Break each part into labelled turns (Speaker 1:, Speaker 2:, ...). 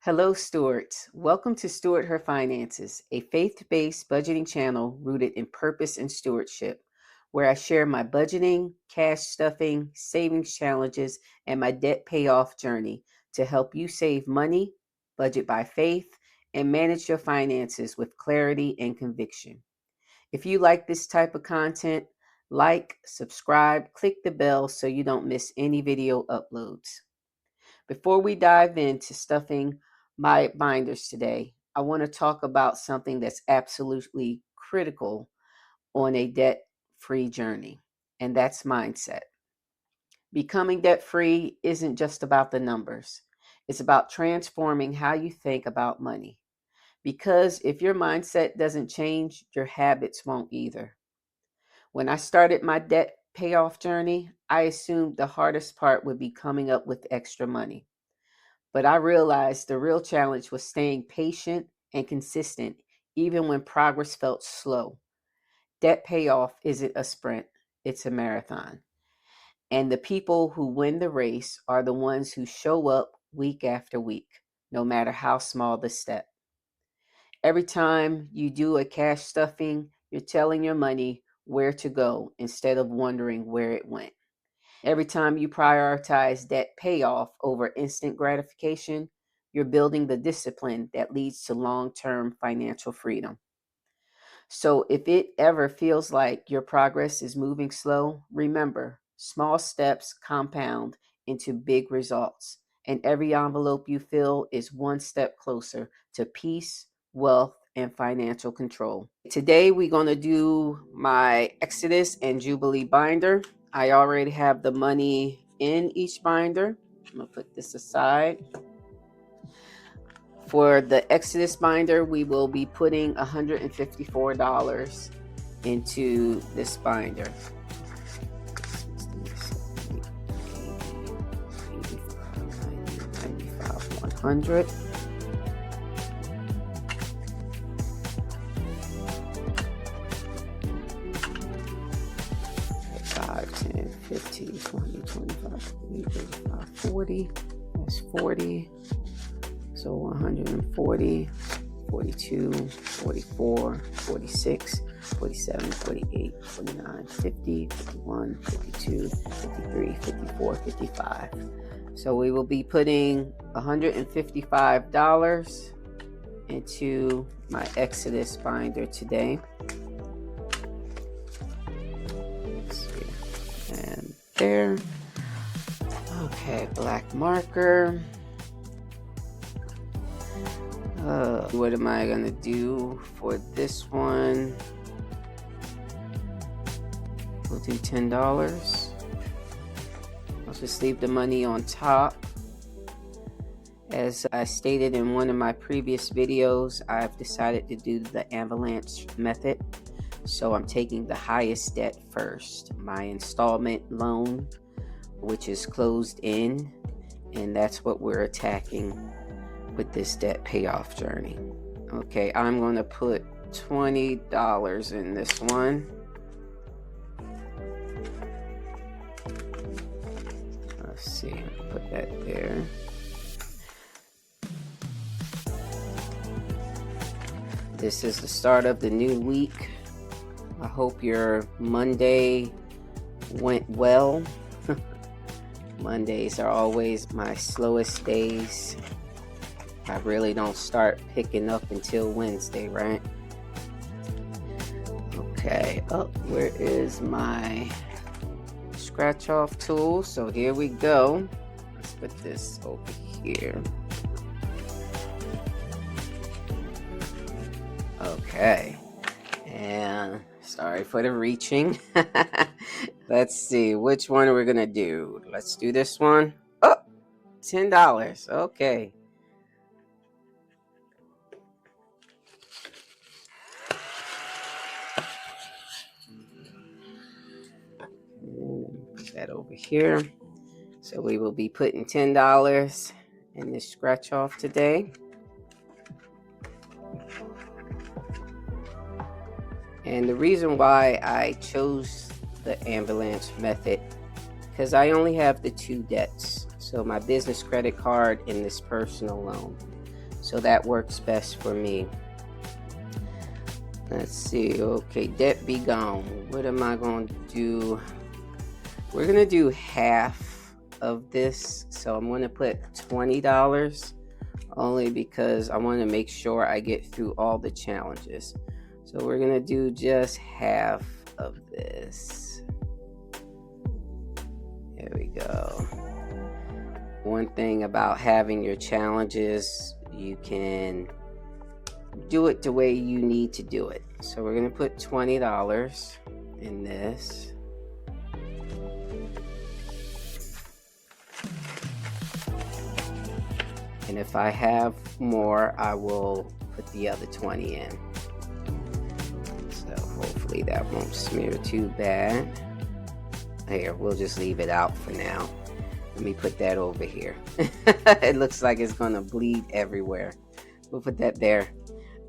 Speaker 1: Hello, stewards. Welcome to Steward Her Finances, a faith-based budgeting channel rooted in purpose and stewardship, where I share my budgeting, cash stuffing, savings challenges, and my debt payoff journey to help you save money, budget by faith, and manage your finances with clarity and conviction. If you like this type of content, like, subscribe, click the bell so you don't miss any video uploads. Before we dive into stuffing my binders today, I want to talk about something that's absolutely critical on a debt free journey, and that's mindset. Becoming debt free isn't just about the numbers, it's about transforming how you think about money. Because if your mindset doesn't change, your habits won't either. When I started my debt payoff journey, I assumed the hardest part would be coming up with extra money. But I realized the real challenge was staying patient and consistent, even when progress felt slow. Debt payoff isn't a sprint, it's a marathon. And the people who win the race are the ones who show up week after week, no matter how small the step. Every time you do a cash stuffing, you're telling your money where to go instead of wondering where it went. Every time you prioritize debt payoff over instant gratification, you're building the discipline that leads to long-term financial freedom. So if it ever feels like your progress is moving slow, remember, small steps compound into big results, and every envelope you fill is one step closer to peace, wealth, and financial control. Today, we're going to do my Exodus and Jubilee binder. I already have the money in each binder. I'm going to put this aside. For the Exodus binder, we will be putting $154 into this binder. 100. 10, 15, 20, 25, 30, 35, 40. That's 40. So 140, 42, 44, 46, 47, 48, 49, 50, 51, 52, 53, 54, 55. So we will be putting $155 into my Exodus binder today. And there. Okay, black marker. What am I gonna do for this one? We'll do $10. I'll just leave the money on top. As I stated in one of my previous videos, I've decided to do the Avalanche method. So I'm taking the highest debt first, my installment loan, which is closed in, and that's what we're attacking with this debt payoff journey. Okay, I'm going to put $20 in this one. Let's see, put that there. This is the start of the new week. I hope your Monday went well. Mondays are always my slowest days. I really don't start picking up until Wednesday, right? Okay, where is my scratch off tool? So here we go. Let's put this over here. Okay, and sorry for the reaching. Let's see, which one are we gonna do? Let's do this one. Oh, $10. Okay. Put that over here. So we will be putting $10 in this scratch off today. And the reason why I chose the Avalanche method, because I only have the two debts. So my business credit card and this personal loan. So that works best for me. Let's see. Okay, debt be gone. What am I going to do? We're going to do half of this. So I'm going to put $20 only because I want to make sure I get through all the challenges. So we're going to do just half of this. There we go. One thing about having your challenges, you can do it the way you need to do it. So we're going to put $20 in this. And if I have more, I will put the other 20 in. So hopefully that won't smear too bad. Here, we'll just leave it out for now. Let me put that over here. It looks like it's going to bleed everywhere. We'll put that there.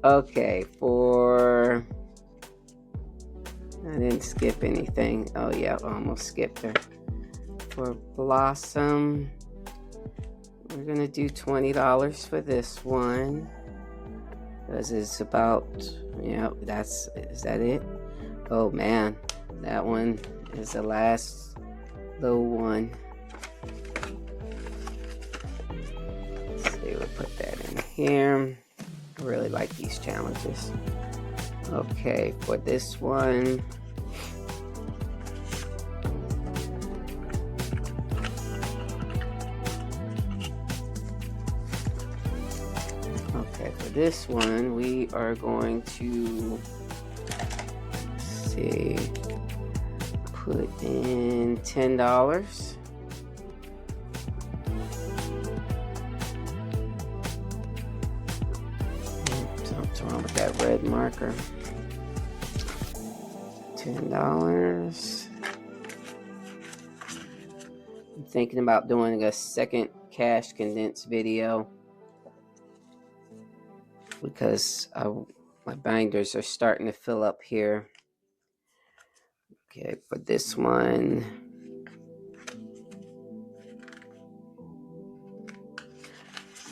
Speaker 1: Okay, I didn't skip anything. Oh yeah, almost skipped her. For Blossom, we're going to do $20 for this one. Because it's about, is that it? Oh man, that one is the last low one. Let's see, we'll put that in here. I really like these challenges. Okay, for this one, we are going to put in $10. What's wrong with that red marker? $10. I'm thinking about doing a second cash condensed video because my binders are starting to fill up here. Okay, for this one,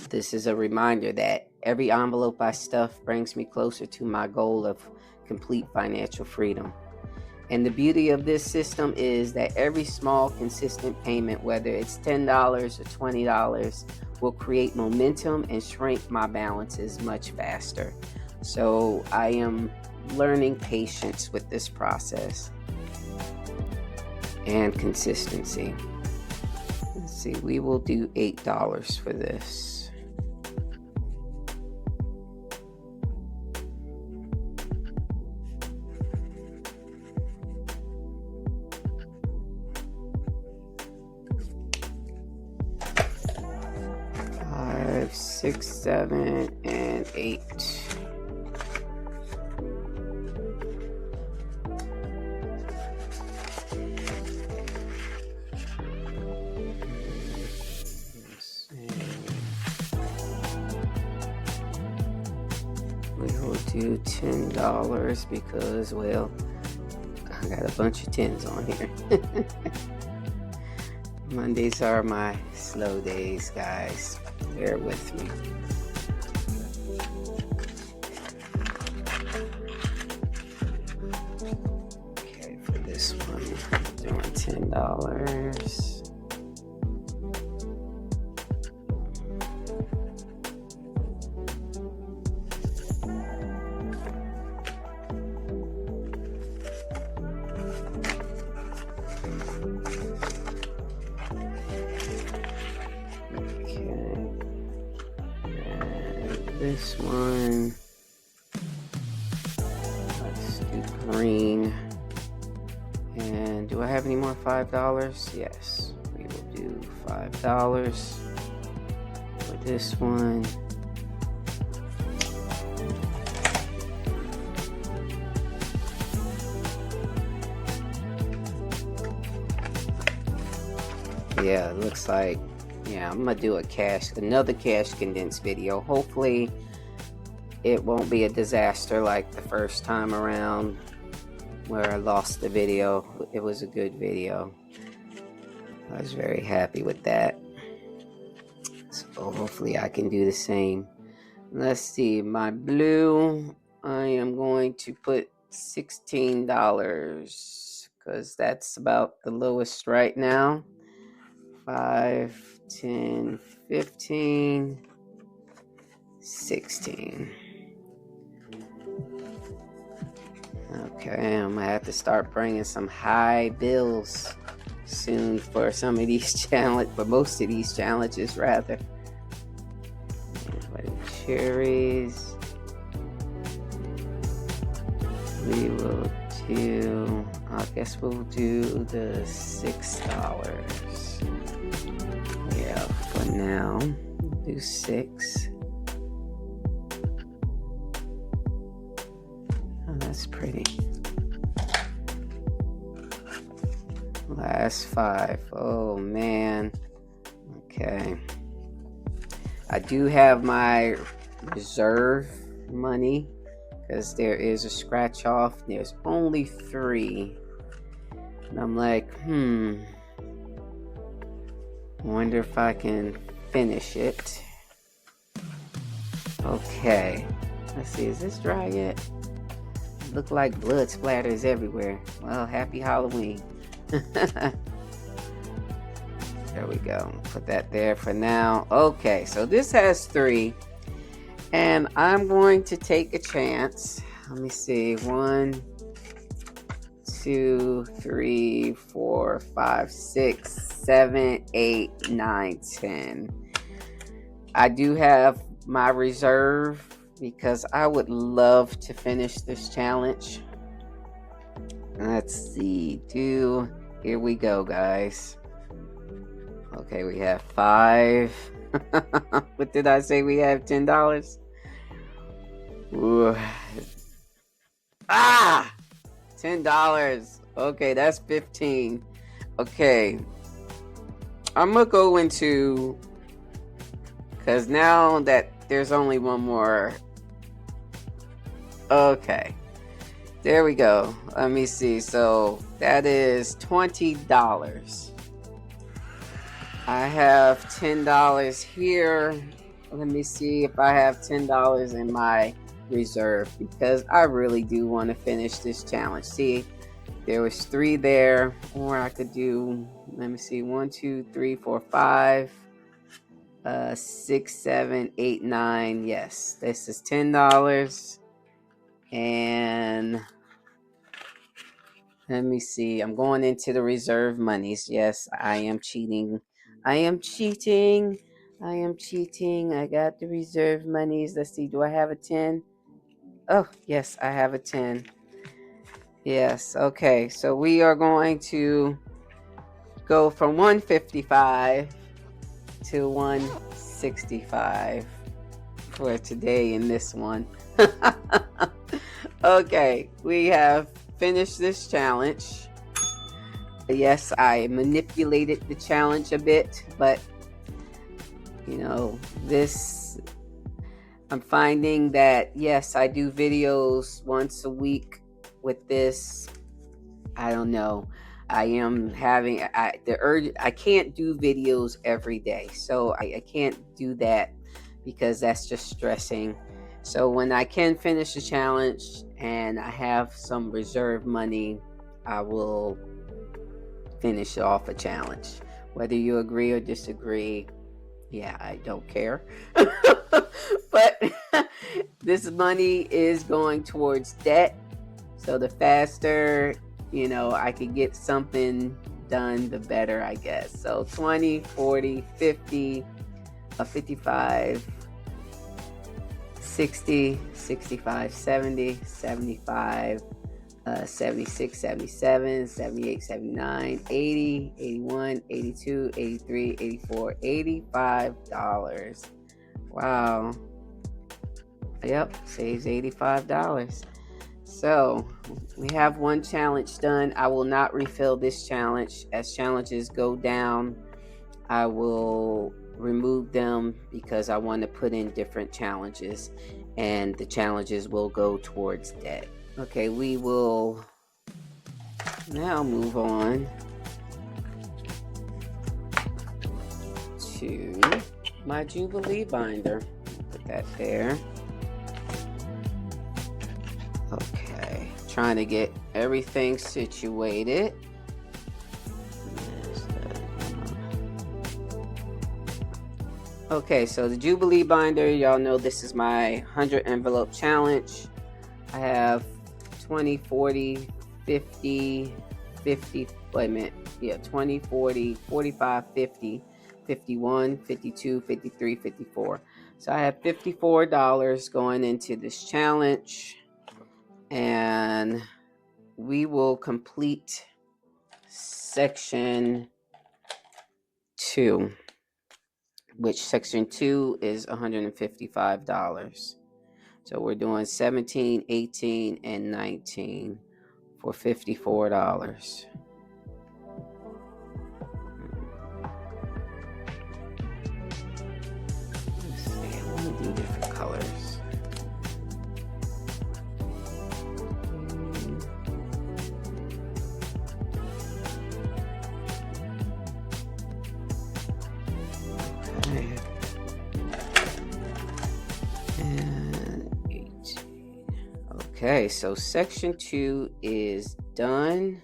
Speaker 1: this is a reminder that every envelope I stuff brings me closer to my goal of complete financial freedom. And the beauty of this system is that every small, consistent payment, whether it's $10 or $20, will create momentum and shrink my balances much faster. So I am learning patience with this process and consistency. Let's see, we will do $8 for this. $5, $6, $7, and $8. We will do $10 because, well, I got a bunch of 10s on here. Mondays are my slow days, guys. Bear with me. Okay, for this one, I'm doing $10. This one, let's do green. And do I have any more $5? Yes, we will do $5 for this one. Yeah, it looks like, I'm gonna do another cash condensed video. Hopefully it won't be a disaster like the first time around where I lost the video. It was a good video. I was very happy with that. So hopefully I can do the same Let's see, my blue, I am going to put $16 because that's about the lowest right now. 5, 10, 15, 16. Okay, I'm gonna have to start bringing some high bills soon for some of these for most of these challenges rather. Cherries. We will do, I guess we'll do the $6. Yeah, for now, we'll do 6. Oh, that's pretty. Last 5. Oh man. Okay. I do have my reserve money because there is a scratch off. There's only 3. And I'm like, I wonder if I can finish it. Okay. Let's see, is this dry yet? It look like blood splatters everywhere. Well, happy Halloween. There we go. Put that there for now. Okay, so this has 3. And I'm going to take a chance. Let me see. 1, 2, 3, 4, 5, 6, 7, 8, 9, 10. I do have my reserve because I would love to finish this challenge. Let's see. Here we go, guys. Okay, we have 5. What did I say? We have $10. Ooh. $10. Okay, that's 15. Okay, I'm gonna go into, because now that there's only one more. Okay, there we go. Let me see. So that is $20. I have $10 here. Let me see if I have $10 in my reserve because I really do want to finish this challenge. See, there was 3 there, or I could do, let me see, 1, 2, 3, 4, 5, 6, 7, 8, 9. Yes, this is $10. And let me see, I'm going into the reserve monies. Yes, I am cheating. I got the reserve monies. Let's see, do I have a 10? Oh, yes, I have a 10. Yes, okay. So we are going to go from 155 to 165 for today in this one. Okay, we have finished this challenge. Yes, I manipulated the challenge a bit, but this, I'm finding that yes, I do videos once a week with this. I don't know. I am having the urge. I can't do videos every day, so I can't do that because that's just stressing. So when I can finish the challenge and I have some reserve money, I will finish off a challenge. Whether you agree or disagree, yeah, I don't care. But this money is going towards debt. So the faster, I could get something done, the better, I guess. So 20, 40, 50, 55, 60, 65, 70, 75, 76, 77, 78, 79, 80, 81, 82, 83, 84, $85. Wow. Yep, saves $85. So we have one challenge done. I will not refill this challenge. As challenges go down, I will remove them because I want to put in different challenges, and the challenges will go towards debt. Okay, we will now move on to my Jubilee Binder. Put that there. Okay, trying to get everything situated. Okay, so the Jubilee Binder, y'all know this is my 100 envelope challenge. I have 20, 40, 50, 50, wait a minute, yeah, 20, 40, 45, 50, 51, 52, 53, 54. So I have $54 going into this challenge, and we will complete section 2, which section 2 is $155. So we're doing 17, 18, and 19 for $54. Let's see, I want to do different colors. Okay. And 18. Okay, so section 2 is done.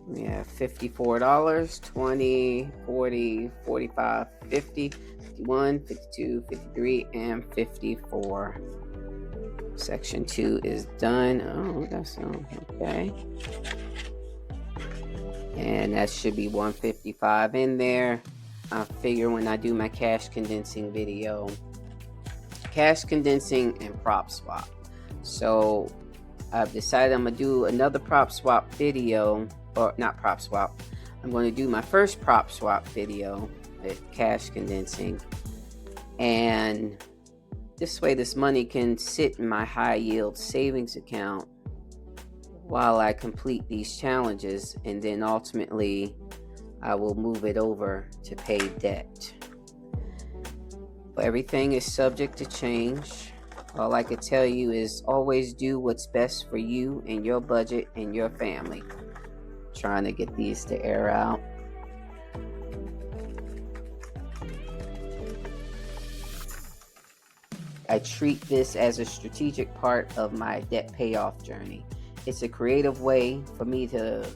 Speaker 1: We have $54, 20, 40, 45, 50, 51, 52, 53, and 54. Section 2 is done. Oh, that's okay. And that should be 155 in there. I figure when I do my cash condensing video, cash condensing and prop swap. So I've decided I'm gonna do another prop swap video, or not prop swap. I'm going to do my first prop swap video with cash condensing, and this way this money can sit in my high yield savings account while I complete these challenges, and then ultimately I will move it over to pay debt. But everything is subject to change. All I could tell you is always do what's best for you and your budget and your family. Trying to get these to air out. I treat this as a strategic part of my debt payoff journey. It's a creative way for me to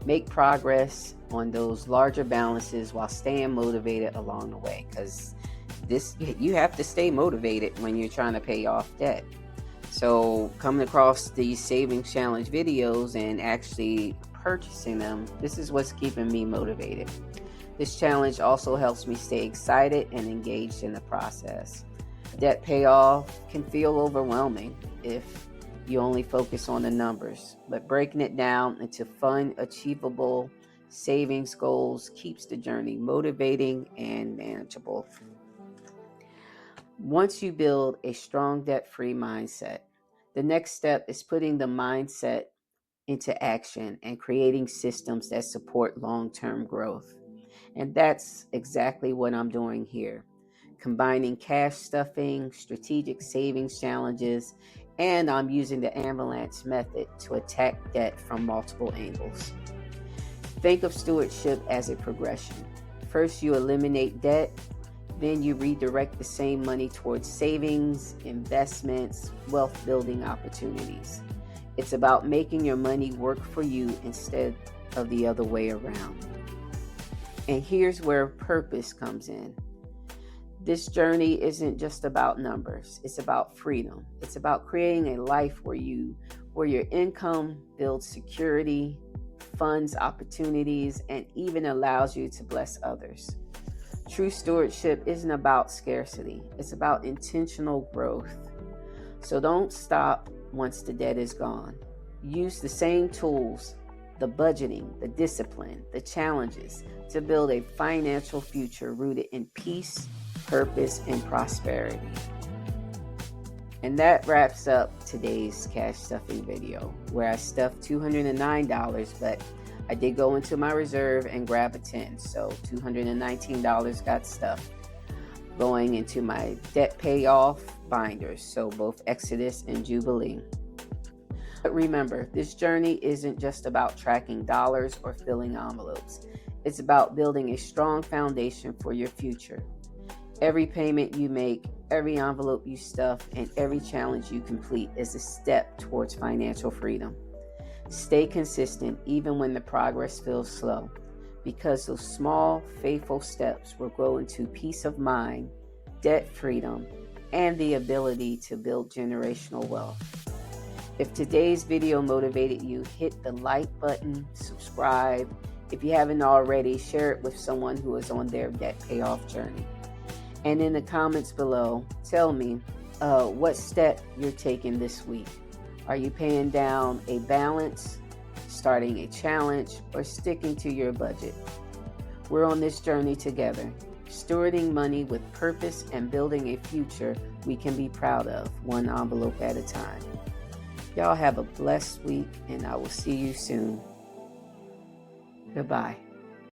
Speaker 1: make progress on those larger balances while staying motivated along the way, because you have to stay motivated when you're trying to pay off debt. So coming across these savings challenge videos and actually purchasing them, this is what's keeping me motivated. This challenge also helps me stay excited and engaged in the process. Debt payoff can feel overwhelming if you only focus on the numbers, but breaking it down into fun, achievable savings goals keeps the journey motivating and manageable. Once you build a strong debt-free mindset, the next step is putting the mindset into action and creating systems that support long-term growth. And that's exactly what I'm doing here, combining cash stuffing, strategic savings challenges, and I'm using the Avalanche method to attack debt from multiple angles. Think of stewardship as a progression. First, you eliminate debt, then you redirect the same money towards savings, investments, wealth building opportunities. It's about making your money work for you instead of the other way around. And here's where purpose comes in. This journey isn't just about numbers. It's about freedom. It's about creating a life where your income builds security, funds opportunities, and even allows you to bless others. True stewardship isn't about scarcity. It's about intentional growth. So don't stop once the debt is gone. Use the same tools, the budgeting, the discipline, the challenges to build a financial future rooted in peace, purpose, and prosperity. And that wraps up today's cash stuffing video, where I stuffed $209, but I did go into my reserve and grab a 10, so $219 got stuffed. Going into my debt payoff binders, so both Exodus and Jubilee. But remember, this journey isn't just about tracking dollars or filling envelopes. It's about building a strong foundation for your future. Every payment you make, every envelope you stuff, and every challenge you complete is a step towards financial freedom. Stay consistent even when the progress feels slow, because those small, faithful steps will grow into peace of mind, debt freedom, and the ability to build generational wealth. If today's video motivated you, hit the like button, subscribe. If you haven't already, share it with someone who is on their debt payoff journey. And in the comments below, tell me what step you're taking this week. Are you paying down a balance, starting a challenge, or sticking to your budget? We're on this journey together, stewarding money with purpose and building a future we can be proud of, one envelope at a time. Y'all have a blessed week, and I will see you soon. Goodbye.